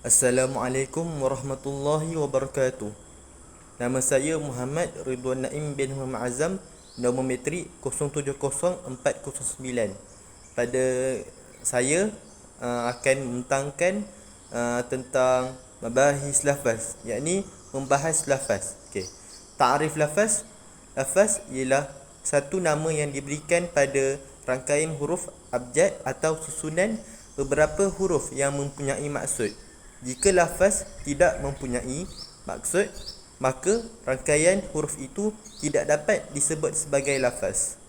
Assalamualaikum warahmatullahi wabarakatuh. Nama saya Muhammad Ridwan Naim bin Muhammad Azam, nombor metrik 070409. Pada saya akan mentangkan tentang mabahis lafaz, yakni membahas lafaz. Okey. Ta'rif lafaz. Lafaz ialah satu nama yang diberikan pada rangkaian huruf abjad atau susunan beberapa huruf yang mempunyai maksud. Jika lafaz tidak mempunyai maksud, maka rangkaian huruf itu tidak dapat disebut sebagai lafaz.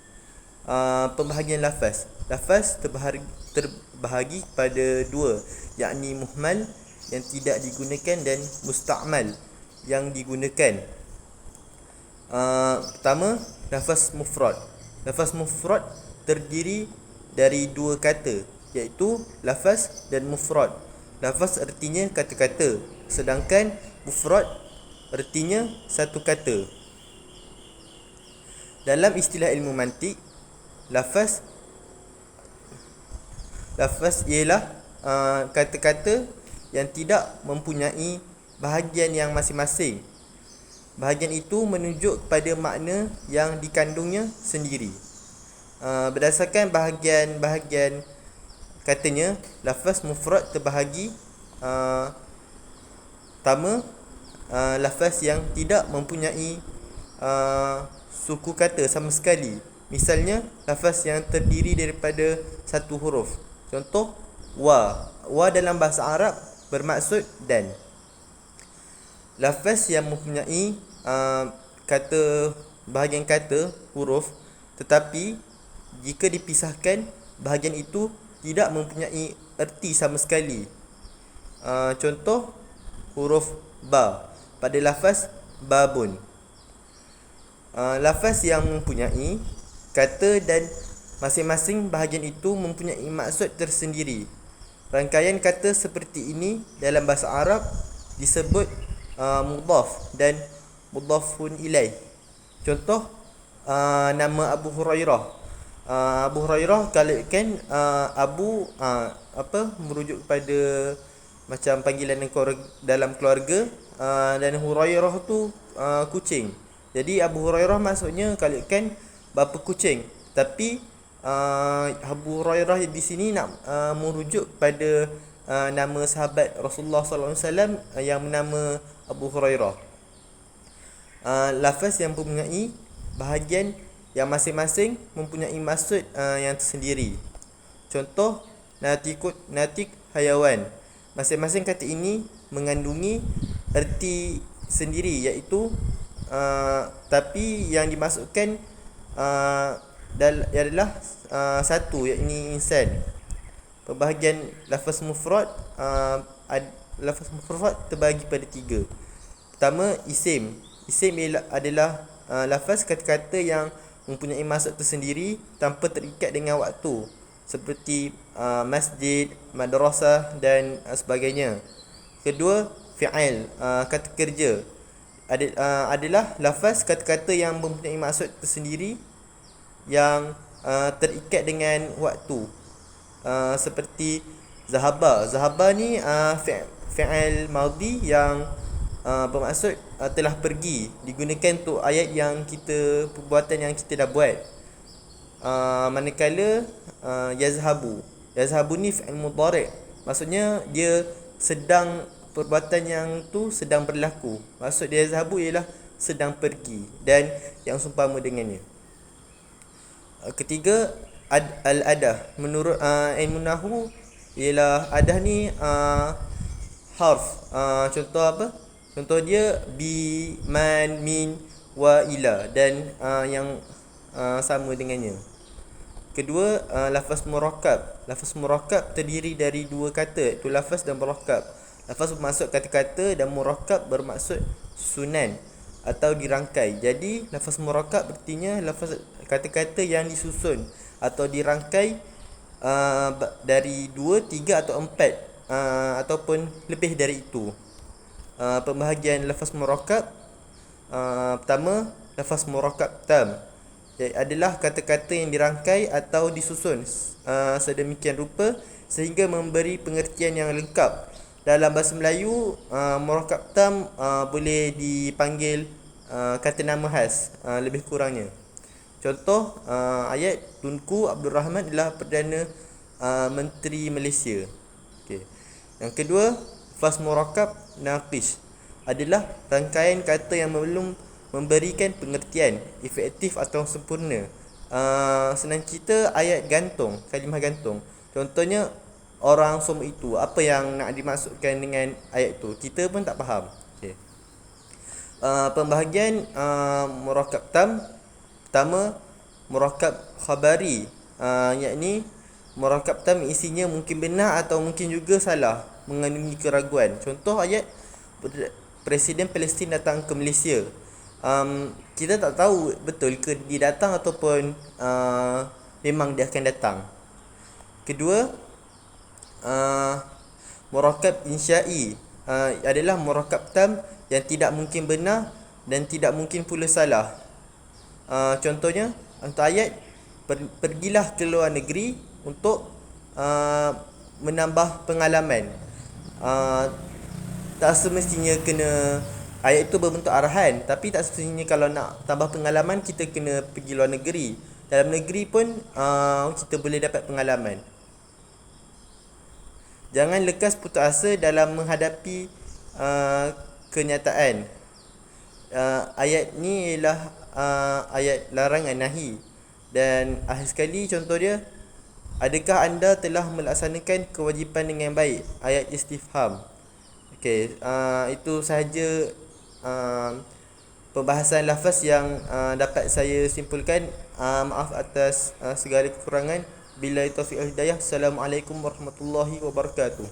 Pembahagian lafaz. Lafaz terbahagi pada dua, yakni muhmal yang tidak digunakan dan musta'mal yang digunakan. Pertama, lafaz mufrad. Lafaz mufrad terdiri dari dua kata, iaitu lafaz dan mufrad. Lafaz artinya kata-kata, sedangkan mufrad artinya satu kata. Dalam istilah ilmu mantik, lafaz ialah kata-kata yang tidak mempunyai bahagian yang masing-masing. Bahagian itu menunjuk kepada makna yang dikandungnya sendiri. Berdasarkan bahagian-bahagian katanya, lafaz mufrad terbahagi pertama, lafaz yang tidak mempunyai suku kata sama sekali. Misalnya, lafaz yang terdiri daripada satu huruf. Contoh, wa. Wa dalam bahasa Arab bermaksud dan. Lafaz yang mempunyai bahagian kata huruf, tetapi jika dipisahkan, bahagian itu tidak mempunyai erti sama sekali. Contoh, huruf ba pada lafaz babun. Lafaz yang mempunyai kata dan masing-masing bahagian itu mempunyai maksud tersendiri. Rangkaian kata seperti ini dalam bahasa Arab disebut mudhaf dan mudhafun ilaih. Contoh, nama Abu Hurairah. Abu Hurairah kalau kan Abu merujuk kepada macam panggilan dalam keluarga, dan Hurairah tu kucing. Jadi Abu Hurairah maksudnya kalau kan bapa kucing. Tapi Abu Hurairah di sini nak merujuk pada nama sahabat Rasulullah sallallahu alaihi wasallam yang bernama Abu Hurairah. Lafaz yang mempunyai bahagian yang masing-masing mempunyai maksud yang tersendiri. Contoh, natik hayawan. Masing-masing kata ini mengandungi erti sendiri, iaitu tapi yang dimaksudkan adalah satu, iaitu insan. Pembahagian lafaz mufrad. Lafaz mufrad terbahagi pada tiga. Pertama, isim. Isim adalah lafaz kata-kata yang mempunyai maksud tersendiri tanpa terikat dengan waktu, seperti masjid, madrasah dan sebagainya. Kedua, fi'il, kata kerja, adalah lafaz kata-kata yang mempunyai maksud tersendiri yang terikat dengan waktu, seperti zahaba. Zahaba ni fi'il madhi yang bermaksud telah pergi, digunakan untuk ayat yang perbuatan yang kita dah buat. Manakala yazhabu ni fi'il mudhari', maksudnya dia sedang, perbuatan yang tu sedang berlaku. Maksud dia yazhabu ialah sedang pergi dan yang seumpama dengannya. Ketiga, al-adah. Menurut ilmu nahwu ialah adah ni harf. Contoh apa? Contoh dia bi, man, min, wa, ila dan yang sama dengannya. Kedua, lafaz murakkab. Lafaz murakkab terdiri dari dua kata, iaitu lafaz dan murakkab. Lafaz bermaksud kata-kata dan murakkab bermaksud susunan atau dirangkai. Jadi lafaz murakkab artinya lafaz kata-kata yang disusun atau dirangkai dari 2, 3 atau 4 ataupun lebih dari itu. Pembahagian lafaz murakkab. Pertama, lafaz murakkab tam adalah kata-kata yang dirangkai atau disusun sedemikian rupa sehingga memberi pengertian yang lengkap dalam bahasa Melayu murakab tam boleh dipanggil kata nama khas lebih kurangnya. Contoh ayat Tunku Abdul Rahman adalah Perdana Menteri Malaysia. Okey. Yang kedua, lafaz murakab naqis adalah rangkaian kata yang belum memberikan pengertian efektif atau sempurna. Senang cerita ayat gantung, kalimah gantung. Contohnya orang semua itu, apa yang nak dimaksudkan dengan ayat itu, kita pun tak faham. Okey. Pembahagian murakab tam. Pertama, murakab khabari, yakni murakab tam isinya mungkin benar atau mungkin juga salah, mengandungi keraguan. Contoh ayat Presiden Palestin datang ke Malaysia. Kita tak tahu betul ke dia datang ataupun memang dia akan datang. Kedua, murakab insya'i adalah murakab tam yang tidak mungkin benar dan tidak mungkin pula salah. Contohnya untuk ayat pergilah ke luar negeri untuk menambah pengalaman. Tak semestinya kena ayat itu berbentuk arahan, tapi tak semestinya kalau nak tambah pengalaman kita kena pergi luar negeri. Dalam negeri pun kita boleh dapat pengalaman. Jangan lekas putus asa dalam menghadapi kenyataan. Ayat ni ialah ayat larangan nahi. Dan akhir sekali contoh dia, adakah anda telah melaksanakan kewajipan dengan baik? Ayat istifham. Okey, itu sahaja pembahasan lafaz yang dapat saya simpulkan. Maaf atas segala kekurangan. Billahi taufiq wal hidayah. Assalamualaikum warahmatullahi wabarakatuh.